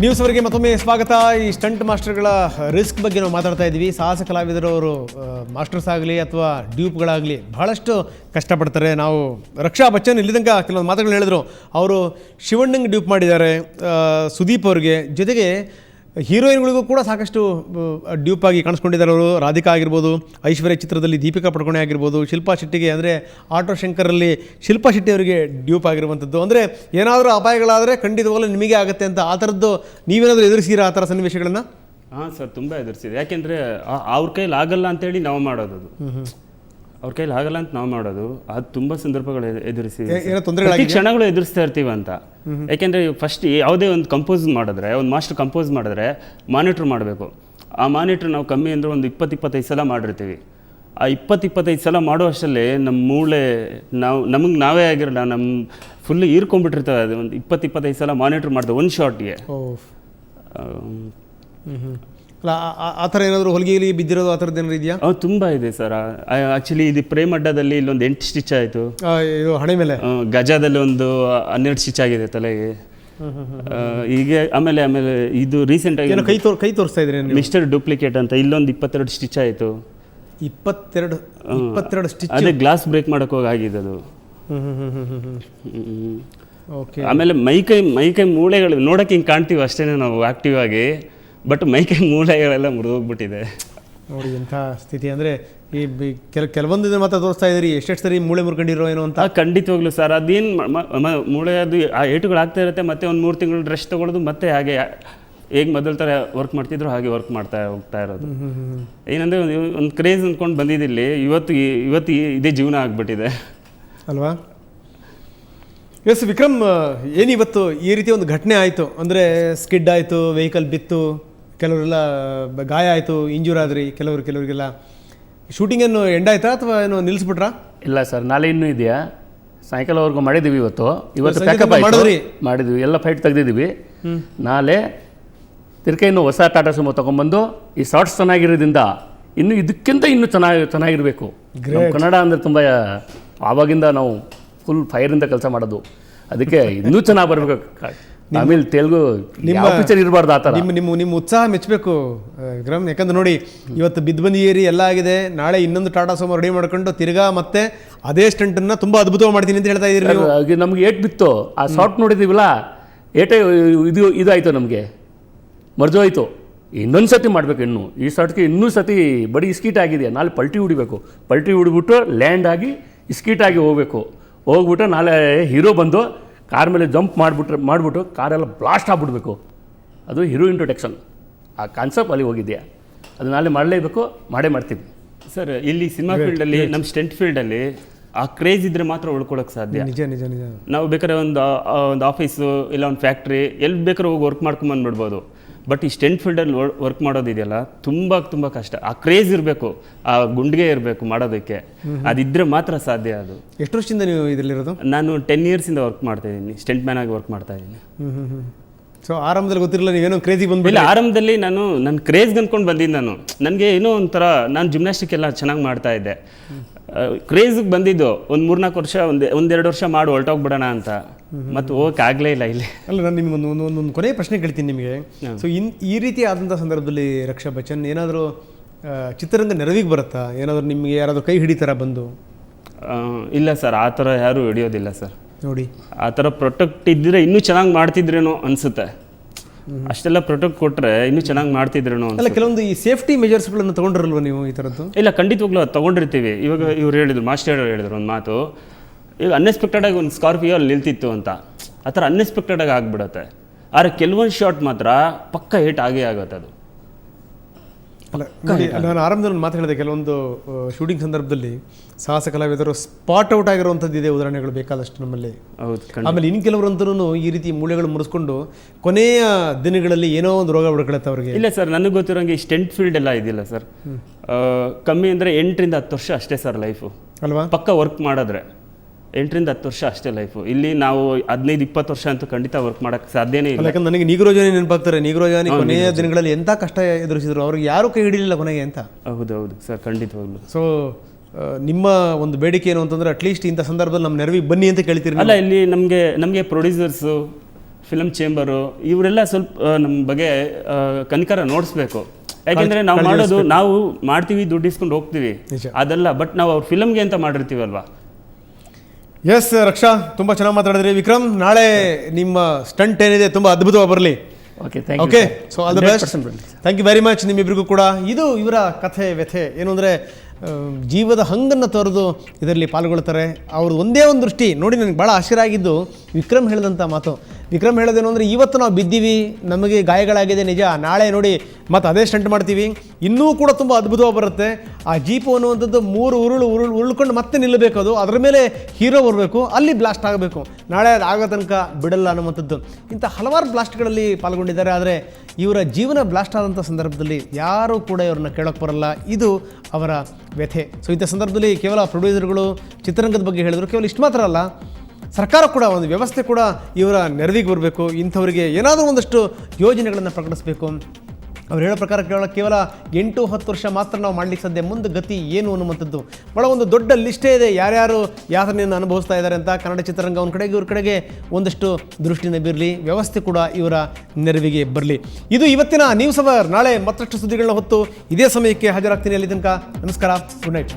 ನ್ಯೂಸ್ವರೆಗೆ ಮತ್ತೊಮ್ಮೆ ಸ್ವಾಗತ. ಈ ಸ್ಟಂಟ್ ಮಾಸ್ಟರ್ಗಳ ರಿಸ್ಕ್ ಬಗ್ಗೆ ನಾವು ಮಾತಾಡ್ತಾ ಇದ್ದೀವಿ. ಸಾಹಸ ಕಲಾವಿದರು ಅವರು ಮಾಸ್ಟರ್ಸ್ ಆಗಲಿ ಅಥವಾ ಡ್ಯೂಪ್ಗಳಾಗಲಿ ಬಹಳಷ್ಟು ಕಷ್ಟಪಡ್ತಾರೆ. ನಾವು ರಕ್ಷಾ ಬಚ್ಚನ್ ಇಲ್ಲಿ ತನಕ ಕೆಲವೊಂದು ಮಾತುಗಳನ್ನ ಹೇಳಿದ್ರು. ಅವರು ಶಿವಣ್ಣಂಗೆ ಡ್ಯೂಪ್ ಮಾಡಿದ್ದಾರೆ, ಸುದೀಪ್ ಅವ್ರಿಗೆ, ಜೊತೆಗೆ ಹೀರೋಯಿನ್ಗಳಿಗೂ ಕೂಡ ಸಾಕಷ್ಟು ಡ್ಯೂಪ್ ಆಗಿ ಕಾಣಿಸ್ಕೊಂಡಿದ್ದಾರೆ ಅವರು. ರಾಧಿಕಾ ಆಗಿರ್ಬೋದು, ಐಶ್ವರ್ಯ ಚಿತ್ರದಲ್ಲಿ ದೀಪಿಕಾ ಪಡುಕೋಣೆ ಆಗಿರ್ಬೋದು, ಶಿಲ್ಪಾ ಶೆಟ್ಟಿಗೆ ಅಂದರೆ ಆಟೋ ಶಂಕರಲ್ಲಿ ಶಿಲ್ಪಾ ಶೆಟ್ಟಿ ಅವರಿಗೆ ಡ್ಯೂಪ್ ಆಗಿರುವಂಥದ್ದು. ಅಂದರೆ ಏನಾದರೂ ಅಪಾಯಗಳಾದರೆ ಖಂಡಿತವಾಗಲೂ ನಿಮಗೆ ಆಗುತ್ತೆ ಅಂತ ಆ ಥರದ್ದು ನೀವೇನಾದರೂ ಎದುರಿಸಿರಾ ಆ ಥರ ಸನ್ನಿವೇಶಗಳನ್ನು? ಹಾಂ ಸರ್, ತುಂಬ ಎದುರಿಸಿದೆ. ಯಾಕೆಂದರೆ ಅವ್ರ ಕೈಲಿ ಆಗಲ್ಲ ಅಂತೇಳಿ ನಾವು ಮಾಡೋದು, ಅವ್ರ ಕೈಲಿ ಆಗಲ್ಲ ಅಂತ ನಾವು ಮಾಡೋದು, ಅದು ತುಂಬ ಸಂದರ್ಭಗಳು ಎದುರಿಸಿದೆ, ಕ್ಷಣಗಳು ಎದುರಿಸ್ತಾ ಇರ್ತೀವಿ ಅಂತ. ಯಾಕೆಂದರೆ ಫಸ್ಟ್ ಯಾವುದೇ ಒಂದು ಕಂಪೋಸ್ ಮಾಡಿದ್ರೆ, ಒಂದು ಮಾಸ್ಟರ್ ಕಂಪೋಸ್ ಮಾಡಿದ್ರೆ ಮಾನಿಟ್ರ್ ಮಾಡಬೇಕು. ಆ ಮಾನಿಟ್ರ್ ನಾವು ಕಮ್ಮಿ ಅಂದರೆ ಒಂದು 20-25 ಸಲ ಮಾಡಿರ್ತೀವಿ. ಆ 20-25 ಸಲ ಮಾಡುವಷ್ಟರಲ್ಲಿ ನಮ್ಮ ಮೂಳೆ ನಮಗೆ ನಾವೇ ಆಗಿರಲ್ಲ, ನಮ್ಮ ಫುಲ್ ಹೀರ್ಕೊಂಡ್ಬಿಟ್ಟಿರ್ತವೆ. ಅದು ಒಂದು 20-25 ಸಲ ಮಾನಿಟ್ರ್ ಮಾಡ್ತೇವೆ ಒಂದು ಶಾರ್ಟ್ಗೆ. ಅಲ್ಲ ಆ ಥರ ಏನಾದರೂ ಹೊಲಿಗೆಯಲ್ಲಿ ಬಿದ್ದಿರೋದು ಆ ಥರದ್ದು ಏನಾದ್ರು ಇದೆಯಾ? ತುಂಬ ಇದೆ ಸರ್. ಆ್ಯಕ್ಚುಲಿ ಇದು ಪ್ರೇಮ್ ಅಡ್ಡದಲ್ಲಿ ಇಲ್ಲೊಂದು 8 ಸ್ಟಿಚ್ ಆಯಿತು, ಹಣೆ ಮೇಲೆ. ಗಜಾದಲ್ಲಿ ಒಂದು 12 ಸ್ಟಿಚ್ ಆಗಿದೆ ತಲೆಗೆ. ಹೀಗೆ ಆಮೇಲೆ ಇದು ರೀಸೆಂಟಾಗಿ ಕೈ ತೋರಿಸ್ತಾ ಇದ್ರೆ ಮಿಸ್ಟರ್ ಡೂಪ್ಲಿಕೇಟ್ ಅಂತ ಇಲ್ಲೊಂದು 22 ಸ್ಟಿಚ್ ಆಯಿತು. 22 ಸ್ಟಿಚ್. ಅದೇ ಗ್ಲಾಸ್ ಬ್ರೇಕ್ ಮಾಡೋಕೆ ಹೋಗಿ ಆಗಿದೆ ಅದು. ಓಕೆ. ಆಮೇಲೆ ಮೈಕೈ ಮೂಳೆಗಳು ನೋಡೋಕೆ ಹಿಂಗೆ ಕಾಣ್ತೀವಿ ಅಷ್ಟೇ ನಾವು ಆ್ಯಕ್ಟಿವ್ ಆಗಿ, ಬಟ್ ಮೈಕೈ ಮೂಳೆಗಳೆಲ್ಲ ಮುರಿದೋಗ್ಬಿಟ್ಟಿದೆ ನೋಡಿ. ಎಂಥ ಸ್ಥಿತಿ ಅಂದರೆ ಈ ಕೆಲವೊಂದು ಮಾತ್ರ ತೋರಿಸ್ತಾ ಇದ್ದೀರಿ, ಎಷ್ಟೆಷ್ಟು ಸರಿ ಮೂಳೆ ಮುರ್ಕೊಂಡಿರೋ ಏನೋ ಅಂತ. ಖಂಡಿತವಾಗ್ಲು ಸರ್, ಅದೇನು ಮೂಳೆ ಅದು ಆ ಏಟುಗಳು ಆಗ್ತಾ ಇರುತ್ತೆ. ಮತ್ತೆ ಒಂದು 3 ತಿಂಗಳು ರೆಸ್ಟ್ ತೊಗೊಳ್ಳೋದು, ಮತ್ತೆ ಹಾಗೆ ಹೇಗೆ ಮೊದಲ ಥರ ವರ್ಕ್ ಮಾಡ್ತಿದ್ರು ಹಾಗೆ ವರ್ಕ್ ಮಾಡ್ತಾ ಹೋಗ್ತಾ ಇರೋದು. ಏನಂದರೆ ಒಂದು ಕ್ರೇಜ್ ಅಂದ್ಕೊಂಡು ಬಂದಿದ್ದಿಲ್ಲಿ, ಇವತ್ತು ಇದೇ ಜೀವನ ಆಗಿಬಿಟ್ಟಿದೆ ಅಲ್ವಾ? ಎಸ್ ವಿಕ್ರಮ್, ಏನಿವತ್ತು ಈ ರೀತಿ ಒಂದು ಘಟನೆ ಆಯಿತು ಅಂದರೆ ಸ್ಕಿಡ್ ಆಯಿತು, ವೆಹಿಕಲ್ ಬಿತ್ತು, ಕೆಲವರೆಲ್ಲ ಗಾಯ ಆಯಿತು, ಇಂಜೂರ್ ಆದ್ರಿ, ಕೆಲವರಿಗೆಲ್ಲ. ಶೂಟಿಂಗ್ ಏನು ಎಂಡ್ ಆಯ್ತಾ ಅಥವಾ ಏನು ನಿಲ್ಲಿಸ್ಬಿಟ್ರಾ? ಇಲ್ಲ ಸರ್, ನಾಳೆ ಇನ್ನೂ ಇದೆಯಾ. ಸಾಯಂಕಾಲವರೆಗೂ ಮಾಡಿದ್ದೀವಿ. ಇವತ್ತು ಪ್ಯಾಕಪ್ ಮಾಡಿದ್ವಿ, ಎಲ್ಲ ಫೈಟ್ ತೆಗೆದಿದ್ದೀವಿ. ನಾಳೆ ತಿರ್ಕ ಇನ್ನು ಹೊಸ ಟಾಟಾ ಸುಮೋ ತೊಗೊಂಬಂದು ಈ ಶಾರ್ಟ್ಸ್ ಚೆನ್ನಾಗಿರೋದ್ರಿಂದ ಇನ್ನು ಇದಕ್ಕಿಂತ ಇನ್ನೂ ಚೆನ್ನಾಗಿರಬೇಕು. ಕನ್ನಡ ಅಂದರೆ ತುಂಬ ಆವಾಗಿಂದ ನಾವು ಫುಲ್ ಫೈರಿಂದ ಕೆಲಸ ಮಾಡೋದು, ಅದಕ್ಕೆ ಇನ್ನೂ ಚೆನ್ನಾಗಿ ಬರಬೇಕು. ತಮಿಳ್ ತೆಲುಗು ಪಿಕ್ಚರ್ ಇರಬಾರ್ದು ಆ ಥರ. ನಿಮ್ಮ ಉತ್ಸಾಹ ಮೆಚ್ಚಬೇಕು ವಿಕ್ರಮ್. ಯಾಕಂದ್ರೆ ನೋಡಿ, ಇವತ್ತು ಬಿದ್ದು ಏರಿ ಎಲ್ಲ ಆಗಿದೆ, ನಾಳೆ ಇನ್ನೊಂದು ಟಾಟಾ ಸುಮೋ ರೆಡಿ ಮಾಡ್ಕೊಂಡು ತಿರ್ಗಾ ಮತ್ತೆ ಅದೇ ಸ್ಟಂಟನ್ನು ತುಂಬ ಅದ್ಭುತವಾಗಿ ಮಾಡ್ತೀನಿ ಅಂತ ಹೇಳ್ತಾ ಇದ್ದೀರಿ. ನಮ್ಗೆ ಏಟ್ ಬಿತ್ತು, ಆ ಶಾರ್ಟ್ ನೋಡಿದ್ದೀವಲ್ಲ, ಏಟೇ ಇದಾಯಿತು, ನಮಗೆ ಮರ್ಜೋಯ್ತು. ಇನ್ನೊಂದು ಸತಿ ಮಾಡಬೇಕು. ಇನ್ನು ಈ ಶಾರ್ಟ್ಗೆ ಇನ್ನೂ ಸತಿ ಬರೀ ಇಸ್ಕೀಟ್ ಆಗಿದೆ. ನಾಳೆ ಪಲ್ಟಿ ಹೊಡಿಬೇಕು. ಪಲ್ಟಿ ಹೊಡಿಬಿಟ್ಟು ಲ್ಯಾಂಡ್ ಆಗಿ ಇಸ್ಕೀಟಾಗಿ ಹೋಗ್ಬಿಟ್ಟು ನಾಳೆ ಹೀರೋ ಬಂದು ಕಾರ್ ಮೇಲೆ ಜಂಪ್ ಮಾಡಿಬಿಟ್ಟು ಕಾರೆಲ್ಲ ಬ್ಲಾಸ್ಟ್ ಆಗಿಬಿಡ್ಬೇಕು. ಅದು ಹೀರೋ ಇಂಟ್ರೊಡಕ್ಷನ್. ಆ ಕಾನ್ಸೆಪ್ಟ್ ಅಲ್ಲಿ ಹೋಗಿದೆಯಾ, ಅದು ನಾಳೆ ಮಾಡಲೇಬೇಕು, ಮಾಡ್ತೀವಿ ಸರ್. ಇಲ್ಲಿ ಸಿನಿಮಾ ಫೀಲ್ಡಲ್ಲಿ, ನಮ್ಮ ಸ್ಟೆಂಟ್ ಫೀಲ್ಡಲ್ಲಿ ಆ ಕ್ರೇಜ್ ಇದ್ದರೆ ಮಾತ್ರ ಉಳ್ಕೊಳ್ಳೋಕೆ ಸಾಧ್ಯ. ನಿಜ. ನಾವು ಬೇಕಾದ್ರೆ ಒಂದು ಆಫೀಸು ಇಲ್ಲ ಒಂದು ಫ್ಯಾಕ್ಟ್ರಿ ಎಲ್ಲಿ ಬೇಕಾದ್ರೆ ಹೋಗಿ ವರ್ಕ್ ಮಾಡ್ಕೊಂಬಂದ್ಬಿಡ್ಬೋದು. ಬಟ್ ಈ ಸ್ಟೆಂಟ್ ಫೀಲ್ಡಲ್ಲಿ ವರ್ಕ್ ಮಾಡೋದಿದೆಯಲ್ಲ, ತುಂಬ ಕಷ್ಟ. ಆ ಕ್ರೇಜ್ ಇರಬೇಕು, ಆ ಗುಂಡಿಗೆ ಇರಬೇಕು ಮಾಡೋದಕ್ಕೆ. ಅದಿದ್ದರೆ ಮಾತ್ರ ಸಾಧ್ಯ. ಅದು ಎಷ್ಟು ವರ್ಷದಿಂದ ನೀವು ಇದರಲ್ಲಿರೋದು? ನಾನು 10 ಇಯರ್ಸಿಂದ ವರ್ಕ್ ಮಾಡ್ತಾ ಇದ್ದೀನಿ, ಸ್ಟೆಂಟ್ ಮ್ಯಾನ್ ಆಗಿ ವರ್ಕ್ ಮಾಡ್ತಾ ಇದ್ದೀನಿ. ಸೊ ಆರಂಭದಲ್ಲಿ ಗೊತ್ತಿರಲಿಲ್ಲ ನೀವೇನೋ ಕ್ರೇಜಿಗೆ ಬಂದ್ಬಿಲ್ಲ. ಆರಂಭದಲ್ಲಿ ನನ್ನ ಕ್ರೇಜ್ಗೆ ಅಂದ್ಕೊಂಡು ಬಂದಿದ್ದು. ನನಗೆ ಏನೋ ಒಂಥರ, ನಾನು ಜಿಮ್ನಾಸ್ಟಿಕ್ ಎಲ್ಲ ಚೆನ್ನಾಗಿ ಮಾಡ್ತಾ ಇದ್ದೆ. ಕ್ರೇಜಿಗೆ ಬಂದಿದ್ದು ಒಂದು 3-4 ವರ್ಷ, ಒಂದೆರಡು ವರ್ಷ ಮಾಡಿ ಹೊರಟೋಗ್ಬಿಡೋಣ ಅಂತ. ಮತ್ತು ಹೋಗಕ್ಕೆ ಆಗಲೇ ಇಲ್ಲ ಇಲ್ಲಿ. ಅಲ್ಲ, ನಾನು ನಿಮ್ಗೆ ಒಂದು ಕೊನೆಯ ಪ್ರಶ್ನೆ ಕೇಳ್ತೀನಿ ನಿಮಗೆ. ಸೊ ಈ ರೀತಿ ಆದಂಥ ಸಂದರ್ಭದಲ್ಲಿ ರಕ್ಷಾ ಬಚ್ಚನ್ ಏನಾದರೂ ಚಿತ್ರರಂಗ ನೆರವಿಗೆ ಬರುತ್ತಾ? ಏನಾದರೂ ನಿಮಗೆ ಯಾರಾದರೂ ಕೈ ಹಿಡಿತಾರ ಬಂದು? ಇಲ್ಲ ಸರ್, ಆ ಥರ ಯಾರೂ ಹಿಡಿಯೋದಿಲ್ಲ ಸರ್. ನೋಡಿ, ಆ ಥರ ಪ್ರೊಟೆಕ್ಟ್ ಇದ್ದರೆ ಇನ್ನೂ ಚೆನ್ನಾಗಿ ಮಾಡ್ತಿದ್ರೇನೋ ಅನಿಸುತ್ತೆ. ಅಷ್ಟೆಲ್ಲ ಪ್ರೊಟೆಕ್ಟ್ ಕೊಟ್ಟರೆ ಇನ್ನೂ ಚೆನ್ನಾಗಿ ಮಾಡ್ತಿದ್ರೇನೋ. ಅಲ್ಲ, ಕೆಲವೊಂದು ಈ ಸೇಫ್ಟಿ ಮೆಜರ್ಸ್ಗಳನ್ನು ತೊಗೊಂಡಿರಲ್ವ ನೀವು ಈ ಥರದ್ದು? ಇಲ್ಲ, ಖಂಡಿತವಾಗ್ಲೂ ಅದು ತೊಗೊಂಡಿರ್ತೀವಿ. ಇವಾಗ ಇವ್ರು ಹೇಳಿದ್ರು, ಮಾಸ್ಟರ್ ಹೇಳಿದ್ರು ಒಂದು ಮಾತು, ಈಗ ಅನ್ಎಕ್ಸ್ಪೆಕ್ಟೆಡಾಗಿ ಒಂದು ಸ್ಕಾರ್ಪಿಯೋ ಅಲ್ಲಿ ನಿಲ್ತಿತ್ತು ಅಂತ. ಆ ಥರ ಅನ್ಎಕ್ಸ್ಪೆಕ್ಟೆಡಾಗಿ ಆಗಿಬಿಡುತ್ತೆ. ಆದರೆ ಕೆಲವೊಂದು ಶಾಟ್ ಮಾತ್ರ ಪಕ್ಕ ಹಿಟ್ ಆಗೇ ಆಗುತ್ತೆ ಅದು. ಅಲ್ಲ ನೋಡಿ, ನಾನು ಆರಂಭದಲ್ಲಿ ಒಂದು ಮಾತು ಹೇಳಿದೆ, ಕೆಲವೊಂದು ಶೂಟಿಂಗ್ ಸಂದರ್ಭದಲ್ಲಿ ಸಾಹಸ ಕಲಾವಿದರು ಸ್ಪಾಟ್ ಔಟ್ ಆಗಿರುವಂಥದ್ದು ಇದೆ, ಉದಾಹರಣೆಗಳು ಬೇಕಾದಷ್ಟು ನಮ್ಮಲ್ಲಿ. ಹೌದು. ಆಮೇಲೆ ಇನ್ನು ಕೆಲವರಂತರೂ ಈ ರೀತಿ ಮೂಳೆಗಳು ಮುರಿಸ್ಕೊಂಡು ಕೊನೆಯ ದಿನಗಳಲ್ಲಿ ಏನೋ ಒಂದು ರೋಗ ಬಿಡ್ಕೊಳತ್ತೆ ಅವ್ರಿಗೆ. ಇಲ್ಲ ಸರ್, ನನಗೆ ಗೊತ್ತಿರೋಂಗೆ ಈ ಸ್ಟೆಂಟ್ ಫೀಲ್ಡ್ ಎಲ್ಲ ಇದಿಲ್ಲ ಸರ್. ಕಮ್ಮಿ ಅಂದರೆ 8-10 ವರ್ಷ ಅಷ್ಟೇ ಸರ್ ಲೈಫು ಅಲ್ವಾ? ಪಕ್ಕ ವರ್ಕ್ ಮಾಡಿದ್ರೆ 8-10 ವರ್ಷ ಅಷ್ಟೇ ಲೈಫು. ಇಲ್ಲಿ ನಾವು 15-20 ವರ್ಷ ಅಂತೂ ಖಂಡಿತ ವರ್ಕ್ ಮಾಡೋಕ್ಕೆ ಸಾಧ್ಯನೇ ಇಲ್ಲ. ಯಾಕಂದ್ರೆ ನನಗೆ ನೀಗ್ರೋಜಾನಿ ನೆನಪಾಗ್ತಾರೆ. ನೀಗ್ರೋಜಾನಿ ಕೊನೆಯ ದಿನಗಳಲ್ಲಿ ಎಂಥ ಕಷ್ಟ ಎದುರಿಸಿದ್ರು, ಅವ್ರಿಗೆ ಯಾರೂ ಕೈ ಹಿಡಿಲಿಲ್ಲ ಕೊನೆಗೆ ಅಂತ. ಹೌದು ಸರ್, ಖಂಡಿತವಾಗ್ಲು. ಸೊ ನಿಮ್ಮ ಒಂದು ಬೇಡಿಕೆ ಏನು ಅಂತಂದರೆ, ಅಟ್ಲೀಸ್ಟ್ ಇಂಥ ಸಂದರ್ಭದಲ್ಲಿ ನಮ್ಮ ನೆರವಿಗೆ ಬನ್ನಿ ಅಂತ ಕೇಳ್ತೀರಿ? ಅಲ್ಲ, ಇಲ್ಲಿ ನಮಗೆ ಪ್ರೊಡ್ಯೂಸರ್ಸು, ಫಿಲಮ್ ಚೇಂಬರು ಇವರೆಲ್ಲ ಸ್ವಲ್ಪ ನಮ್ಮ ಬಗ್ಗೆ ಕನಿಕರ ನೋಡಿಸ್ಬೇಕು. ಯಾಕೆಂದರೆ ನಾವು ಮಾಡೋದು ನಾವು ಮಾಡ್ತೀವಿ, ದುಡ್ಡು ಇಸ್ಕೊಂಡು ಹೋಗ್ತೀವಿ, ಅದಲ್ಲ. ಬಟ್ ನಾವು ಅವ್ರ ಫಿಲಮ್ಗೆ ಅಂತ ಮಾಡಿರ್ತೀವಲ್ವಾ. ಎಸ್ ರಕ್ಷಾ, ತುಂಬ ಚೆನ್ನಾಗಿ ಮಾತಾಡಿದ್ರಿ. ವಿಕ್ರಮ್, ನಾಳೆ ನಿಮ್ಮ ಸ್ಟಂಟ್ ಏನಿದೆ ತುಂಬ ಅದ್ಭುತವಾಗಿ ಬರಲಿ. Okay, so all the best. Thank you very much ನಿಮ್ಮಿಬ್ಬರಿಗೂ ಕೂಡ. ಇದು ಇವರ ಕಥೆ ವ್ಯಥೆ ಏನು ಅಂದರೆ ಜೀವದ ಹಂಗನ್ನು ತೊರೆದು ಇದರಲ್ಲಿ ಪಾಲ್ಗೊಳ್ತಾರೆ. ಅವ್ರದ್ದು ಒಂದೇ ಒಂದು ದೃಷ್ಟಿ ನೋಡಿ, ನನಗೆ ಭಾಳ ಆಶ್ಚರ್ಯ ಆಗಿದ್ದು ವಿಕ್ರಮ್ ಹೇಳಿದಂಥ ಮಾತು. ವಿಕ್ರಮ್ ಹೇಳೋದೇನು ಅಂದರೆ, ಇವತ್ತು ನಾವು ಬಿದ್ದೀವಿ, ನಮಗೆ ಗಾಯಗಳಾಗಿದೆ ನಿಜ, ನಾಳೆ ನೋಡಿ ಮತ್ತು ಅದೇ ಸ್ಟಂಟ್ ಮಾಡ್ತೀವಿ, ಇನ್ನೂ ಕೂಡ ತುಂಬ ಅದ್ಭುತವಾಗಿ ಬರುತ್ತೆ. ಆ ಜೀಪು ಅನ್ನುವಂಥದ್ದು 3 ಉರುಳ್ಕೊಂಡು ಮತ್ತೆ ನಿಲ್ಲಬೇಕು, ಅದು ಅದರ ಮೇಲೆ ಹೀರೋ ಬರಬೇಕು, ಅಲ್ಲಿ ಬ್ಲಾಸ್ಟ್ ಆಗಬೇಕು, ನಾಳೆ ಅದು ಆಗೋ ತನಕ ಬಿಡಲ್ಲ ಅನ್ನುವಂಥದ್ದು. ಇಂಥ ಹಲವಾರು ಬ್ಲಾಸ್ಟ್ಗಳಲ್ಲಿ ಪಾಲ್ಗೊಂಡಿದ್ದಾರೆ. ಆದರೆ ಇವರ ಜೀವನ ಬ್ಲಾಸ್ಟ್ ಆದಂಥ ಸಂದರ್ಭದಲ್ಲಿ ಯಾರೂ ಕೂಡ ಇವ್ರನ್ನ ಕೇಳೋಕ್ಕೆ ಬರಲ್ಲ. ಇದು ಅವರ ವ್ಯಥೆ. ಸೊ ಇಂಥ ಸಂದರ್ಭದಲ್ಲಿ ಕೇವಲ ಪ್ರೊಡ್ಯೂಸರ್ಗಳು ಚಿತ್ರರಂಗದ ಬಗ್ಗೆ ಹೇಳಿದ್ರು, ಕೇವಲ ಇಷ್ಟು ಮಾತ್ರ ಅಲ್ಲ, ಸರ್ಕಾರ ಕೂಡ ಒಂದು ವ್ಯವಸ್ಥೆ ಕೂಡ ಇವರ ನೆರವಿಗೆ ಬರಬೇಕು. ಇಂಥವರಿಗೆ ಏನಾದರೂ ಒಂದಷ್ಟು ಯೋಜನೆಗಳನ್ನು ಪ್ರಕಟಿಸಬೇಕು. ಅವ್ರು ಹೇಳೋ ಪ್ರಕಾರ ಕೇವಲ 8-10 ವರ್ಷ ಮಾತ್ರ ನಾವು ಮಾಡಲಿಕ್ಕೆ ಸಾಧ್ಯ, ಮುಂದೆ ಗತಿ ಏನು ಅನ್ನುವಂಥದ್ದು ಭಾಳ ಒಂದು ದೊಡ್ಡ ಲಿಸ್ಟೇ ಇದೆ, ಯಾರ್ಯಾರು ಯಾತನೆಯನ್ನು ಅನುಭವಿಸ್ತಾ ಇದ್ದಾರೆ ಅಂತ. ಕನ್ನಡ ಚಿತ್ರರಂಗ ಒಂದು ಕಡೆಗೆ, ಇವ್ರ ಕಡೆಗೆ ಒಂದಷ್ಟು ದೃಷ್ಟಿಯಿಂದ ಬರಲಿ, ವ್ಯವಸ್ಥೆ ಕೂಡ ಇವರ ನೆರವಿಗೆ ಬರಲಿ. ಇದು ಇವತ್ತಿನ ನ್ಯೂಸ್ ಅವರ್. ನಾಳೆ ಮತ್ತಷ್ಟು ಸುದ್ದಿಗಳನ್ನ ಹೊತ್ತು ಇದೇ ಸಮಯಕ್ಕೆ ಹಾಜರಾಗ್ತೀನಿ. ಅಲ್ಲಿ ತನಕ ನಮಸ್ಕಾರ, ಗುಡ್ ನೈಟ್.